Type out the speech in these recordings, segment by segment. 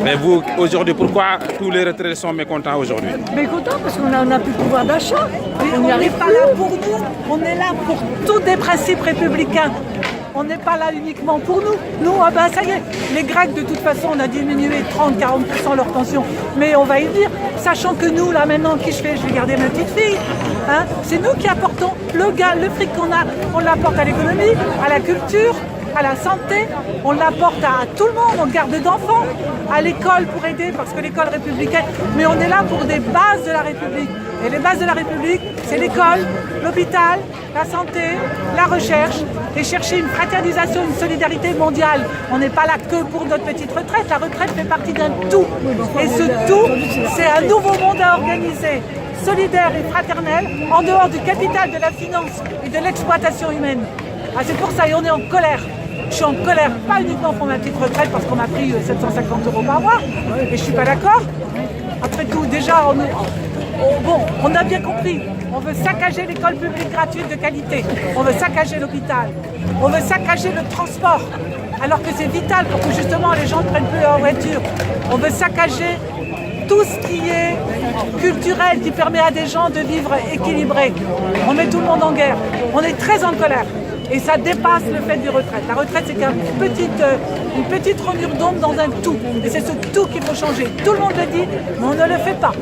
Mais vous, aujourd'hui, pourquoi tous les retraités sont mécontents aujourd'hui? Mécontents parce qu'on n'a plus de pouvoir d'achat. On n'est pas là pour nous, on est là pour tous des principes républicains. On n'est pas là uniquement pour nous. Nous, ah ben ça y est, les Grecs, de toute façon, on a diminué 30-40% leur pension. Mais on va y venir, sachant que nous, là maintenant, qui je fais? Je vais garder ma petite fille. Hein, c'est nous qui apportons le fric qu'on a, on l'apporte à l'économie, à la culture, à la santé, on l'apporte à tout le monde, on garde d'enfants, à l'école pour aider, parce que l'école républicaine, mais on est là pour des bases de la République. Et les bases de la République, c'est l'école, l'hôpital, la santé, la recherche, et chercher une fraternisation, une solidarité mondiale. On n'est pas là que pour notre petite retraite, la retraite fait partie d'un tout. Et ce tout, c'est un nouveau monde à organiser, solidaire et fraternel, en dehors du capital, de la finance et de l'exploitation humaine. Ah, c'est pour ça, et on est en colère. Je suis en colère, pas uniquement pour ma petite retraite, parce qu'on m'a pris 750 € par mois, et je ne suis pas d'accord. Après tout, déjà, on a bien compris. On veut saccager l'école publique gratuite de qualité. On veut saccager l'hôpital. On veut saccager le transport, alors que c'est vital pour que justement les gens ne prennent plus leur voiture. On veut saccager tout ce qui est culturel, qui permet à des gens de vivre équilibrés. On met tout le monde en guerre. On est très en colère. Et ça dépasse le fait du retraite. La retraite, c'est une petite rognure d'ombre dans un tout. Et c'est ce tout qu'il faut changer. Tout le monde le dit, mais on ne le fait pas.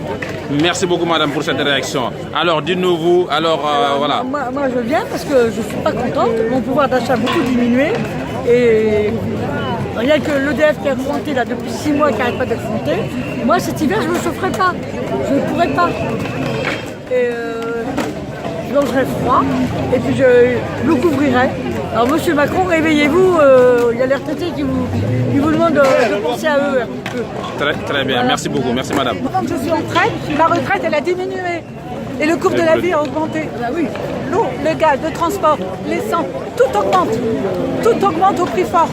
Merci beaucoup, madame, pour cette réaction. Alors, dites-nous, vous, voilà. Moi, je viens parce que je ne suis pas contente. Mon pouvoir d'achat a beaucoup diminué. Et rien que l'EDF qui a augmenté là, depuis 6 mois, qui n'arrête pas d'augmenter. Moi, cet hiver, je ne me chaufferai pas. Je ne pourrais pas. Et je mangerai froid et puis je le couvrirai. Alors monsieur Macron, réveillez-vous, il y a les retraités qui vous demandent de penser à eux. Très bien, voilà. Merci beaucoup, merci madame. Pendant que je suis en retraite, la retraite elle a diminué et le cours de la vie a augmenté. Ah oui. L'eau, le gaz, le transport, l'essence, tout augmente. Tout augmente au prix fort.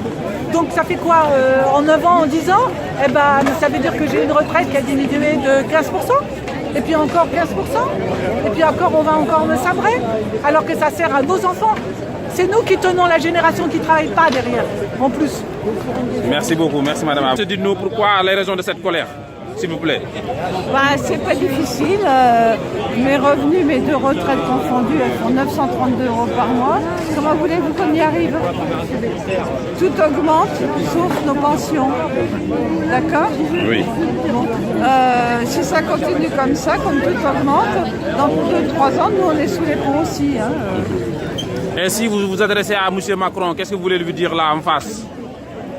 Donc ça fait quoi en 9 ans, en 10 ans? Eh ben, ça veut dire que j'ai une retraite qui a diminué de 15%. Et puis encore 15%, et puis encore on va encore me sabrer, alors que ça sert à nos enfants. C'est nous qui tenons la génération qui ne travaille pas derrière, en plus. Merci beaucoup, merci madame. Dites-nous pourquoi les raisons de cette colère, s'il vous plaît. Bah, c'est pas difficile. Mes revenus, mes 2 retraites confondues, elles font 932 € par mois. Comment voulez-vous qu'on y arrive? Tout augmente, sauf nos pensions. D'accord? Oui. Bon. Si ça continue comme ça, comme tout augmente, dans 2-3 ans, nous on est sous les ponts aussi. Hein. Et si vous vous adressez à M. Macron, qu'est-ce que vous voulez lui dire là en face?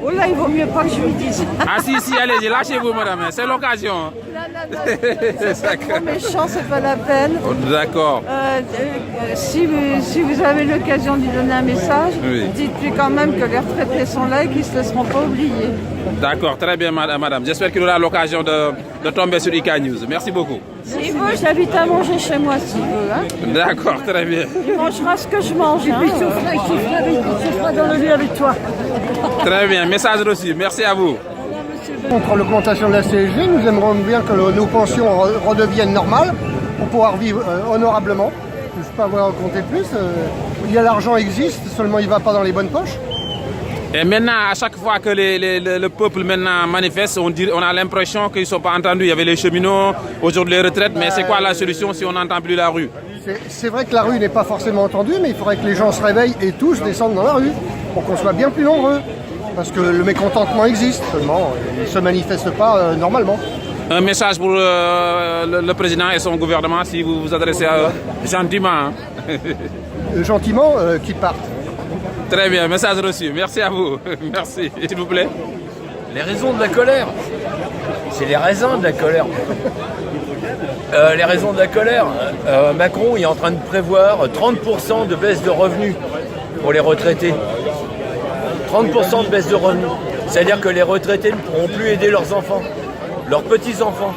Oh là, il vaut mieux pas que je lui dise. Ah si, allez-y, lâchez-vous madame, c'est l'occasion. Non. C'est trop méchant, c'est pas la peine. Oh, d'accord. Si vous avez l'occasion de lui donner un message, oui. Dites-lui quand même que les retraités sont là et qu'ils ne se laisseront pas oublier. D'accord, très bien madame. J'espère qu'il aura l'occasion de tomber sur IK News. Merci beaucoup. S'il veut, j'invite à manger chez moi s'il veut. Hein. D'accord, très bien. Il mangera ce que je mange. Hein. Il souffrira dans le lit avec toi. Très bien, message reçu. Merci à vous. Contre l'augmentation de la CSG, nous aimerions bien que nos pensions redeviennent normales pour pouvoir vivre honorablement. Je ne peux pas avoir compté plus. Il y a l'argent existe, seulement il ne va pas dans les bonnes poches. Et maintenant, à chaque fois que le peuple maintenant manifeste, on a l'impression qu'ils ne sont pas entendus. Il y avait les cheminots, aujourd'hui les retraites, mais c'est quoi la solution si on n'entend plus la rue? C'est vrai que la rue n'est pas forcément entendue, mais il faudrait que les gens se réveillent et tous descendent dans la rue pour qu'on soit bien plus nombreux. Parce que le mécontentement existe, seulement il ne se manifeste pas normalement. Un message pour le président et son gouvernement, si vous vous adressez à eux gentiment. Hein? Gentiment, qu'ils partent. Très bien, message reçu. Merci à vous. Merci. S'il vous plaît. Les raisons de la colère. C'est les raisins de la colère. Les raisons de la colère. Macron est en train de prévoir 30% de baisse de revenus pour les retraités. 30% de baisse de revenus. C'est-à-dire que les retraités ne pourront plus aider leurs enfants, leurs petits-enfants.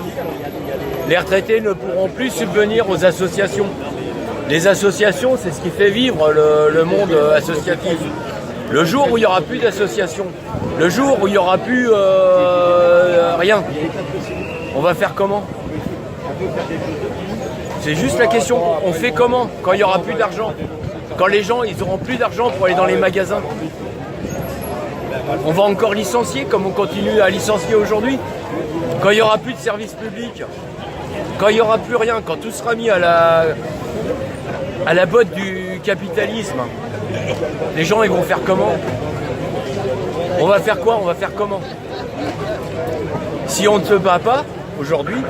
Les retraités ne pourront plus subvenir aux associations. Les associations, c'est ce qui fait vivre le monde associatif. Le jour où il n'y aura plus d'associations, le jour où il n'y aura plus rien, on va faire comment? C'est juste la question. On fait comment quand il n'y aura plus d'argent? Quand les gens ils n'auront plus d'argent pour aller dans les magasins? On va encore licencier comme on continue à licencier aujourd'hui. Quand il n'y aura plus de service public, quand il n'y aura plus rien, quand tout sera mis à la botte du capitalisme, les gens ils vont faire comment? On va faire quoi? On va faire comment? Si on ne se bat pas aujourd'hui,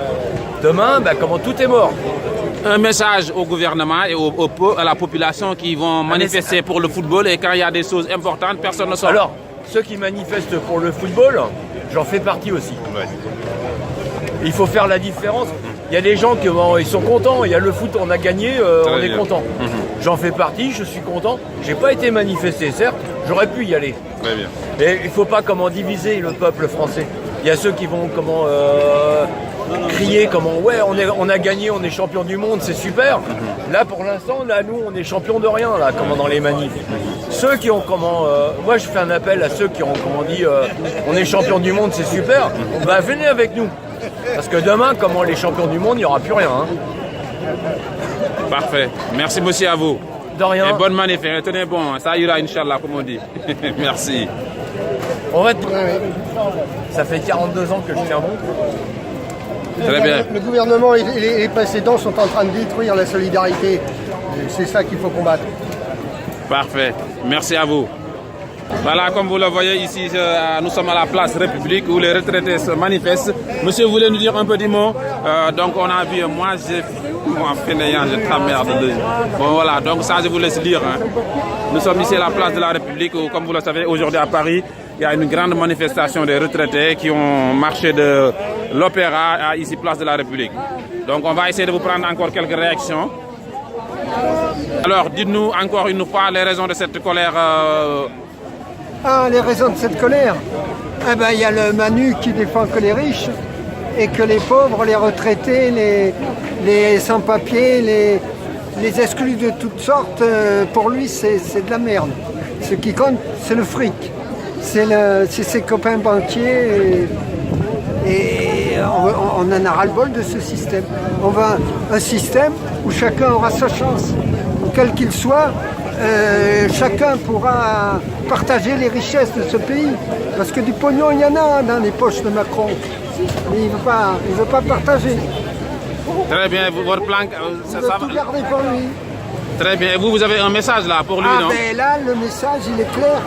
demain, comment tout est mort. Un message au gouvernement et à la population qui vont manifester pour le football et quand il y a des choses importantes, personne ne sort. Alors, ceux qui manifestent pour le football, j'en fais partie aussi. Ouais. Il faut faire la différence. Il y a des gens qui ils sont contents. Il y a le foot, on a gagné, on est content. J'en fais partie, je suis content. J'ai pas été manifesté, certes, j'aurais pu y aller. Très bien. Et il faut pas diviser le peuple français. Il y a ceux qui vont crier ouais, on a gagné, on est champion du monde, c'est super. Là pour l'instant, nous on est champion de rien là, dans les manifs. Ceux qui ont moi je fais un appel à ceux qui ont dit on est champion du monde, c'est super. Venez avec nous. Parce que demain, les champions du monde, il n'y aura plus rien. Parfait. Merci monsieur à vous. De rien. Et bonne manif. Tenez bon, ça ira Inch'Allah comme on dit. Merci. En fait, ça fait 42 ans que je tiens bon. Très bien. Le gouvernement et les précédents sont en train de détruire la solidarité. C'est ça qu'il faut combattre. Parfait. Merci à vous. Voilà, comme vous le voyez ici, nous sommes à la place République où les retraités se manifestent. Monsieur, vous voulez nous dire un petit mot? Donc on a vu, moi fainéant, je t'emmerde. Bon voilà, donc ça je vous laisse lire. Nous sommes ici à la place de la République où, comme vous le savez, aujourd'hui à Paris, il y a une grande manifestation des retraités qui ont marché de l'Opéra à ici, place de la République. Donc on va essayer de vous prendre encore quelques réactions. Alors, dites-nous encore une fois les raisons de cette colère. Les raisons de cette colère. Il y a le Manu qui défend que les riches et que les pauvres, les retraités, les sans-papiers, les exclus de toutes sortes, pour lui c'est de la merde. Ce qui compte, c'est le fric. C'est ses copains banquiers et on en a ras-le-bol de ce système. On veut un système où chacun aura sa chance, quel qu'il soit. Chacun pourra partager les richesses de ce pays. Parce que du pognon, il y en a dans les poches de Macron. Mais il ne veut pas partager. Très bien, votre plan... Il veut tout garder pour lui. Très bien, et vous avez un message là pour lui, non? Là, le message, il est clair.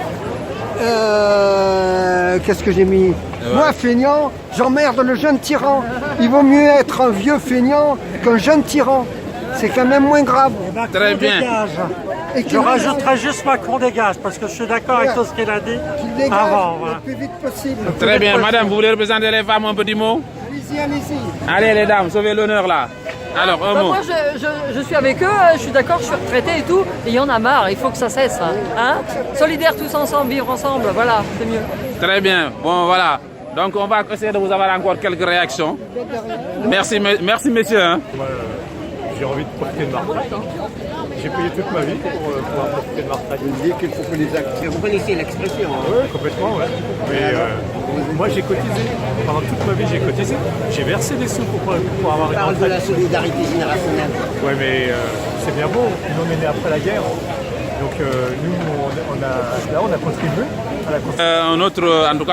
Qu'est-ce que j'ai mis? Moi, feignant, j'emmerde le jeune tyran. Il vaut mieux être un vieux feignant qu'un jeune tyran. C'est quand même moins grave. Très bien. Je rajouterai juste Macron dégage, parce que je suis d'accord avec tout ce qu'il a dit avant. Le plus vite possible. Très bien, madame, vous voulez représenter les femmes un petit mot? Allez-y. Allez les dames, sauvez l'honneur là. Alors, un mot. Moi, je suis avec eux, je suis d'accord, je suis retraité et tout, et il y en a marre, il faut que ça cesse. Solidaires tous ensemble, vivre ensemble, voilà, c'est mieux. Très bien, bon voilà. Donc on va essayer de vous avoir encore quelques réactions. Merci messieurs. J'ai envie de profiter de ma retraite. J'ai payé toute ma vie pour pouvoir profiter de ma retraite. Vous dites qu'il faut que les actions... Vous connaissez l'expression, Oui, complètement, ouais. Mais moi, j'ai cotisé. Pendant toute ma vie, j'ai cotisé. J'ai versé des sous pour avoir une retraite. On parle de la solidarité générationnelle. Oui, mais c'est bien beau. Nous, on est né après la guerre. Donc nous, on a contribué à la construction.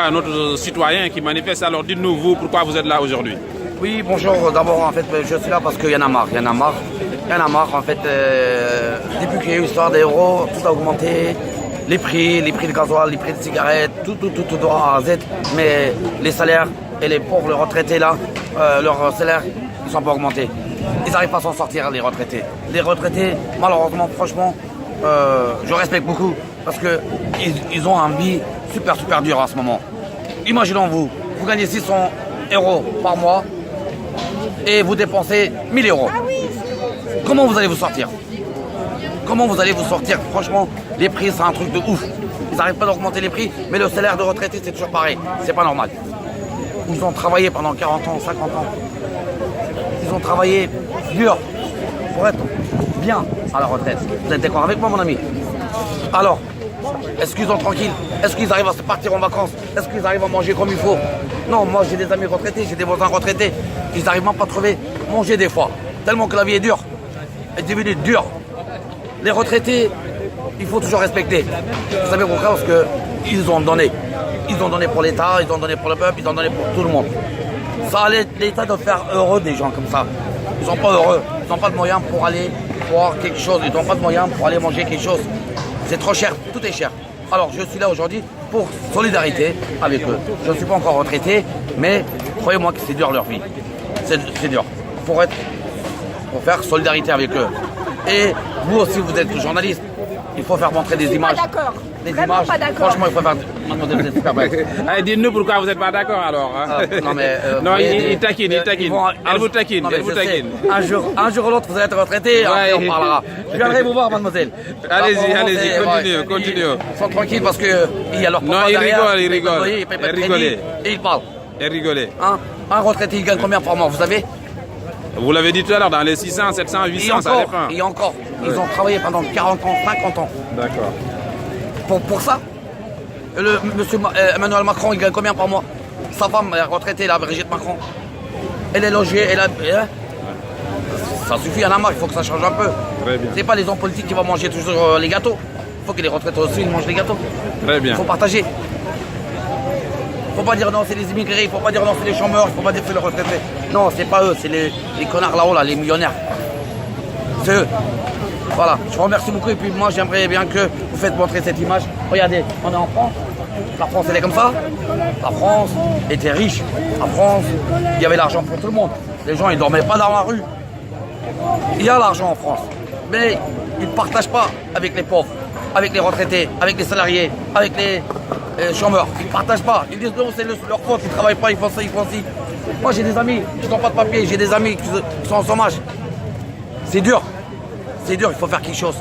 Un autre citoyen qui manifeste. Alors dites-nous, vous, pourquoi vous êtes là aujourd'hui? Oui, bonjour. D'abord, en fait, je suis là parce qu'il y en a marre. Il y en a marre, en fait. Depuis qu'il y a eu l'histoire des euros, tout a augmenté. Les prix de gasoil, les prix de cigarettes, tout de A à Z. Mais les salaires et les pauvres, les retraités, là, leurs salaires, ils ne sont pas augmentés. Ils n'arrivent pas à s'en sortir, les retraités. Les retraités, malheureusement, franchement, je respecte beaucoup parce qu'ils ont un vie super dur en ce moment. Imaginons-vous, vous gagnez 600 € par mois et vous dépensez 1000 €. Comment vous allez vous sortir? Franchement, les prix, c'est un truc de ouf. Ils n'arrivent pas d'augmenter les prix, mais le salaire de retraité, c'est toujours pareil. C'est pas normal. Ils ont travaillé pendant 40 ans, 50 ans. Ils ont travaillé dur pour être bien à la retraite. Vous êtes d'accord avec moi, mon ami? Alors, est-ce qu'ils sont tranquilles? Est-ce qu'ils arrivent à se partir en vacances? Est-ce qu'ils arrivent à manger comme il faut? Non, moi j'ai des amis retraités, j'ai des voisins retraités. Ils n'arrivent même pas à trouver manger des fois. Tellement que la vie est dure. Elle est devenue dure. Les retraités, il faut toujours respecter. Vous savez pourquoi? Parce qu'ils ont donné. Ils ont donné pour l'État, ils ont donné pour le peuple, ils ont donné pour tout le monde. Ça, l'État doit faire heureux des gens comme ça. Ils sont pas heureux. Ils n'ont pas de moyens pour aller voir quelque chose. Ils n'ont pas de moyens pour aller manger quelque chose. C'est trop cher. Tout est cher. Alors, je suis là aujourd'hui pour solidarité avec eux. Je ne suis pas encore retraité, mais croyez-moi que c'est dur leur vie. C'est dur. Pour faire solidarité avec eux. Et vous aussi, vous êtes journaliste. Il faut faire montrer des images. D'accord. Des Vraiment images. pas d'accord. Franchement, il faut faire. Mademoiselle, vous êtes super belle. Allez, dites-nous pourquoi vous n'êtes pas d'accord alors. Hein. Non, mais. Non, voyez, il taquine, il taquine. Elle vous taquine, Non, mais elle vous je sais. taquine. Un jour ou l'autre, vous allez être retraité, après on parlera. Je viendrai vous voir, mademoiselle. Allez-y, Là, allez-y, c'est- continuez. Ils sont tranquilles parce qu'il y a leur Non, papa ils derrière, rigolent, ils paye pas de rigolent. loyer, ils payent pas de Ils crédit, rigolent. et ils parlent. Et rigolez. Un retraité, il gagne combien par mois, vous savez? Vous l'avez dit tout à l'heure, dans les 600, 700, 800, ça dépend. Et encore. Ils ont travaillé pendant 40 ans, 50 ans. D'accord. Pour ça, monsieur Emmanuel Macron, il gagne combien par mois? Sa femme est retraitée, la Brigitte Macron. Elle est logée, ça suffit, il y en a marre, il faut que ça change un peu. Très bien. C'est pas les hommes politiques qui vont manger toujours les gâteaux. Il faut que les retraités aussi ils mangent les gâteaux. Très Il bien. faut partager. Il faut pas dire non, c'est les immigrés, il faut pas dire non, c'est les chômeurs, il faut pas dire c'est les retraités. Non, c'est pas eux, c'est les connards là-haut, là, les millionnaires. C'est eux. Voilà, je vous remercie beaucoup et puis moi j'aimerais bien que vous faites montrer cette image. Regardez, on est en France. La France elle est comme ça. La France était riche. La France, il y avait l'argent pour tout le monde. Les gens ils dormaient pas dans la rue. Il y a l'argent en France. Mais ils ne partagent pas avec les pauvres, avec les retraités, avec les salariés, avec les chômeurs. Ils ne partagent pas. Ils disent non, c'est leur faute, ils ne travaillent pas, ils font ça, ils font ci. Moi j'ai des amis qui n'ont pas de papier, j'ai des amis qui sont en chômage. C'est dur. C'est dur, il faut faire quelque chose.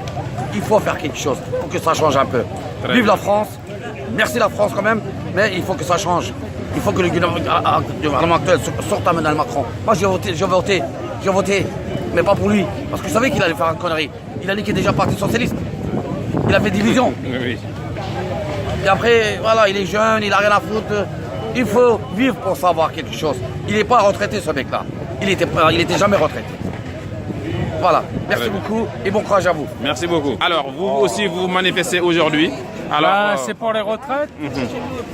Il faut faire quelque chose pour que ça change un peu. Vive la France. Merci la France quand même, mais il faut que ça change. Il faut que le gouvernement actuel sorte à Emmanuel Macron. Moi j'ai voté, mais pas pour lui. Parce que je savais qu'il allait faire une connerie. Il a dit qu'il est déjà parti socialiste. Il a fait division. Oui. Et après, voilà, il est jeune, il n'a rien à foutre. Il faut vivre pour savoir quelque chose. Il n'est pas retraité ce mec-là. Il était jamais retraité. Voilà, merci beaucoup et bon courage à vous. Merci beaucoup. Alors, vous aussi, vous manifestez aujourd'hui. Alors, C'est pour les retraites.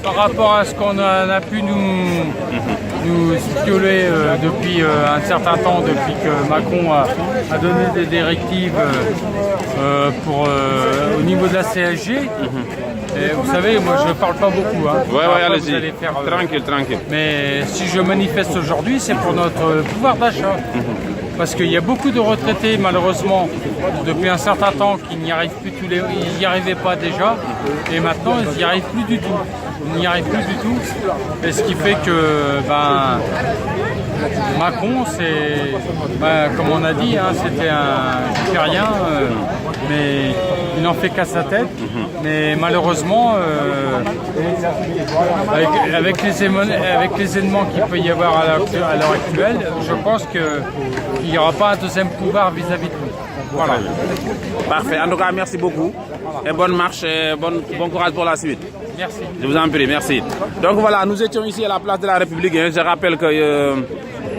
Par rapport à ce qu'on a pu nous stipuler depuis un certain temps, depuis que Macron a donné des directives au niveau de la CSG. Et vous savez, moi je ne parle pas beaucoup. Hein. Ouais, Après, allez-y. vous allez faire, Tranquille. Mais si je manifeste aujourd'hui, c'est pour notre pouvoir d'achat. Parce qu'il y a beaucoup de retraités, malheureusement, depuis un certain temps, qui n'y arrivent plus ils n'y arrivaient pas déjà. Et maintenant, ils n'y arrivent plus du tout. Ils n'y arrivent plus du tout. Et ce qui fait que, Macron, comme on a dit, hein, c'était il fait rien, mais il n'en fait qu'à sa tête. Mais malheureusement, avec les événements qu'il peut y avoir à l'heure actuelle, je pense qu'il n'y aura pas un deuxième pouvoir vis-à-vis de nous. Voilà. Parfait. En tout cas, merci beaucoup. Et bonne marche et bon courage pour la suite. Merci. Je vous en prie, merci. Donc voilà, nous étions ici à la place de la République. Je rappelle que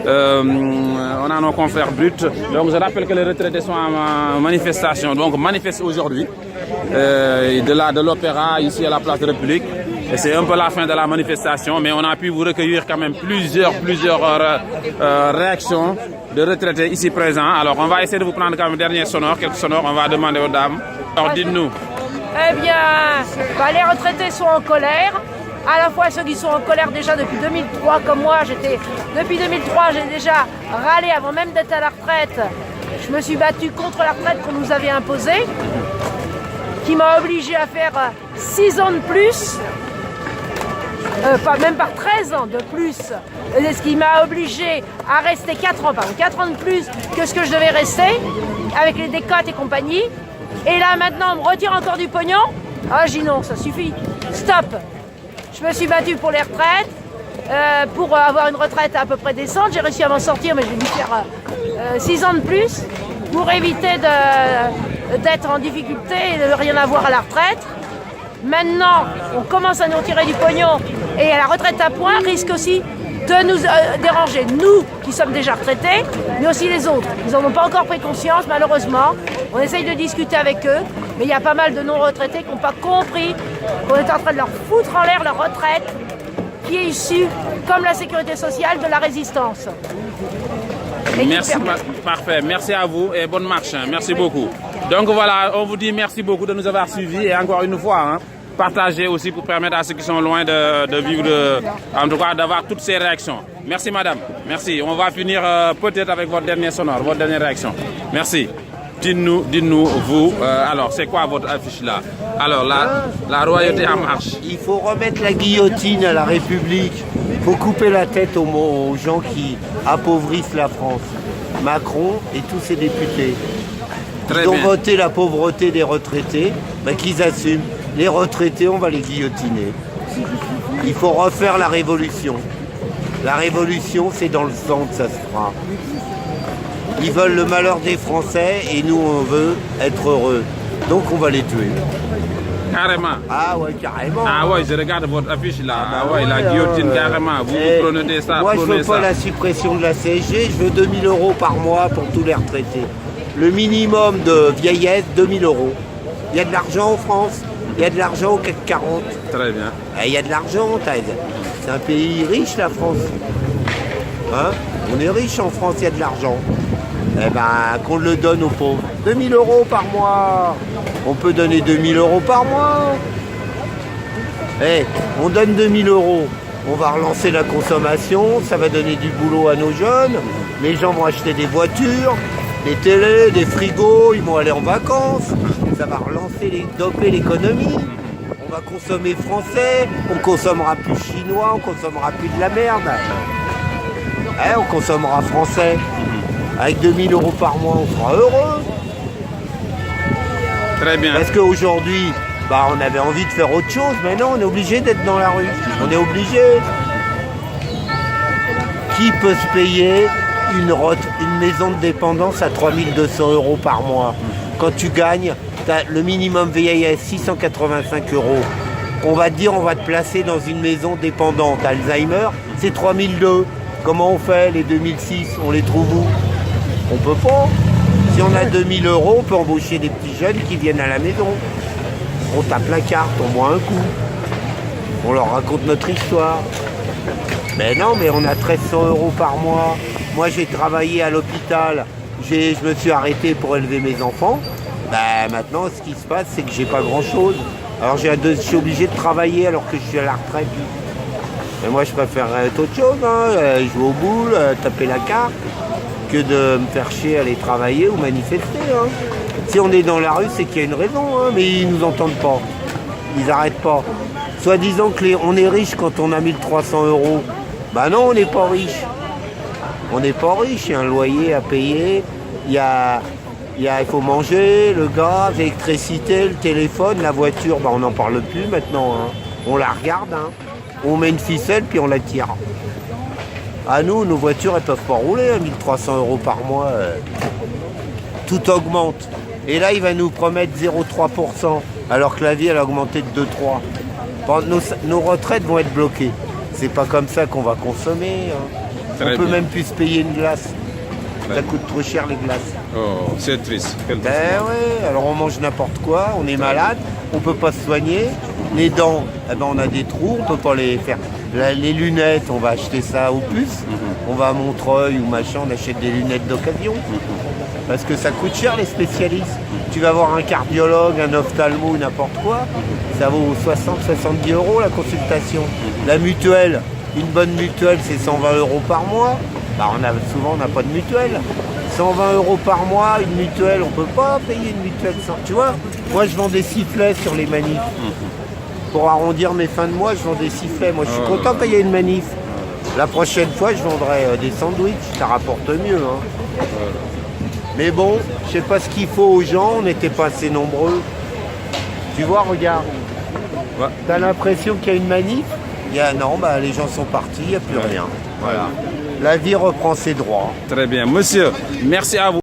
on a nos confrères bruts. Donc je rappelle que les retraités sont en manifestation. Donc manifestent aujourd'hui de l'Opéra ici à la place de la République. Et c'est un peu la fin de la manifestation, mais on a pu vous recueillir quand même plusieurs réactions de retraités ici présents. Alors on va essayer de vous prendre quand même dernier sonore, quelques sonores. On va demander aux dames. Alors dites-nous. Eh bien, les retraités sont en colère. À la fois ceux qui sont en colère déjà depuis 2003, comme moi, depuis 2003, j'ai déjà râlé avant même d'être à la retraite. Je me suis battue contre la retraite qu'on nous avait imposée, qui m'a obligée à faire 6 ans de plus, même par 13 ans de plus, ce qui m'a obligée à rester 4 ans de plus que ce que je devais rester, avec les décotes et compagnie. Et là maintenant on me retire encore du pognon. Ah j'ai dit non, ça suffit, stop. Je me suis battue pour les retraites, pour avoir une retraite à peu près décente. J'ai réussi à m'en sortir, mais j'ai dû faire 6 ans de plus pour éviter d'être en difficulté et de rien avoir à la retraite. Maintenant, on commence à nous retirer du pognon et la retraite à point risque aussi de nous déranger, nous qui sommes déjà retraités, mais aussi les autres. Ils n'en ont pas encore pris conscience, malheureusement. On essaye de discuter avec eux, mais il y a pas mal de non-retraités qui n'ont pas compris qu'on est en train de leur foutre en l'air leur retraite qui est issu, comme la sécurité sociale, de la résistance. Merci, parfait. Merci à vous et bonne marche. Merci beaucoup. Donc voilà, on vous dit merci beaucoup de nous avoir suivis et encore une fois, partagez aussi pour permettre à ceux qui sont loin de vivre, en tout cas d'avoir toutes ces réactions. Merci madame, merci. On va finir peut-être avec votre dernier sonore, votre dernière réaction. Merci. Dites-nous, vous, alors c'est quoi votre affiche là? Alors la royauté en marche. Il faut remettre la guillotine à la République. Il faut couper la tête aux gens qui appauvrissent la France. Macron et tous ses députés. Ils ont voté la pauvreté des retraités, qu'ils assument. Les retraités, on va les guillotiner. Il faut refaire la révolution. La révolution, c'est dans le sang que ça se fera. Ils veulent le malheur des Français et nous, on veut être heureux. Donc, on va les tuer. Carrément. Ah ouais, carrément. Ah ouais, je regarde votre affiche là. Ah ouais, la guillotine carrément. Vous prenez ça. Moi, je veux pas la suppression de la CSG, je veux 2 000 € par mois pour tous les retraités. Le minimum de vieillesse, 2 000 €. Il y a de l'argent en France, il y a de l'argent au CAC 40. Très bien. Il y a de l'argent, c'est un pays riche la France. Hein? On est riche en France, il y a de l'argent. Eh ben, qu'on le donne aux pauvres. 2 000 € par mois. On peut donner 2 000 € par mois. On donne 2 000 €. On va relancer la consommation. Ça va donner du boulot à nos jeunes. Les gens vont acheter des voitures, des télés, des frigos. Ils vont aller en vacances. Ça va relancer, doper l'économie. On va consommer français. On consommera plus chinois. On consommera plus de la merde. On consommera français. Avec 2 000 € par mois, on sera heureux. Très bien. Parce qu'aujourd'hui, on avait envie de faire autre chose, mais non, on est obligé d'être dans la rue. On est obligé. Qui peut se payer une maison de dépendance à 3 200 € par mois? Quand tu gagnes, le minimum vieillesse 685 €. On va te dire, on va te placer dans une maison dépendante. Alzheimer, c'est 3 200 €. Comment on fait les 2006? On les trouve où? On peut pas. Si on a 2 000 €, on peut embaucher des petits jeunes qui viennent à la maison. On tape la carte, on boit un coup. On leur raconte notre histoire. Mais non, mais on a 1 300 € par mois. Moi, j'ai travaillé à l'hôpital. Je me suis arrêté pour élever mes enfants. Maintenant, ce qui se passe, c'est que j'ai pas grand-chose. Alors, je suis obligé de travailler alors que je suis à la retraite. Mais moi, je préfère autre chose, jouer aux boules, taper la carte, que de me faire chier à aller travailler ou manifester. Si on est dans la rue, c'est qu'il y a une raison, mais ils nous entendent pas. Ils n'arrêtent pas. Soi-disant qu'on est riche quand on a 1 300 €. Non, on n'est pas riche. On n'est pas riche, il y a un loyer à payer, il faut manger, le gaz, l'électricité, le téléphone, la voiture, on n'en parle plus maintenant. On la regarde, on met une ficelle puis on la tire. À nous, nos voitures, elles peuvent pas rouler à 1 300 € par mois. Tout augmente. Et là, il va nous promettre 0,3%, alors que la vie, elle a augmenté de 2,3%. Nos retraites vont être bloquées. C'est pas comme ça qu'on va consommer. On peut même plus se payer une glace. Ça coûte trop cher les glaces. Oh, c'est triste. Oui, alors on mange n'importe quoi, on est malade, on peut pas se soigner. Les dents, on a des trous, on peut pas les faire. Les lunettes, on va acheter ça au puce. On va à Montreuil ou machin, on achète des lunettes d'occasion. Parce que ça coûte cher les spécialistes. Tu vas voir un cardiologue, un ophtalmo, n'importe quoi. Ça vaut 60-70 € la consultation. La mutuelle, une bonne mutuelle, c'est 120 € par mois. Souvent, on n'a pas de mutuelle. 120 € par mois, une mutuelle, on peut pas payer une mutuelle sans. Tu vois, moi, je vends des sifflets sur les manifs. Pour arrondir mes fins de mois, je vends des sifflets. Moi, je suis content quand il y a une manif. La prochaine fois, je vendrai des sandwichs. Ça rapporte mieux. Mais bon, je sais pas ce qu'il faut aux gens. On n'était pas assez nombreux. Tu vois, regarde. T'as l'impression qu'il y a une manif? Non, les gens sont partis, il n'y a plus rien. Voilà. La vie reprend ses droits. Très bien. Monsieur, merci à vous.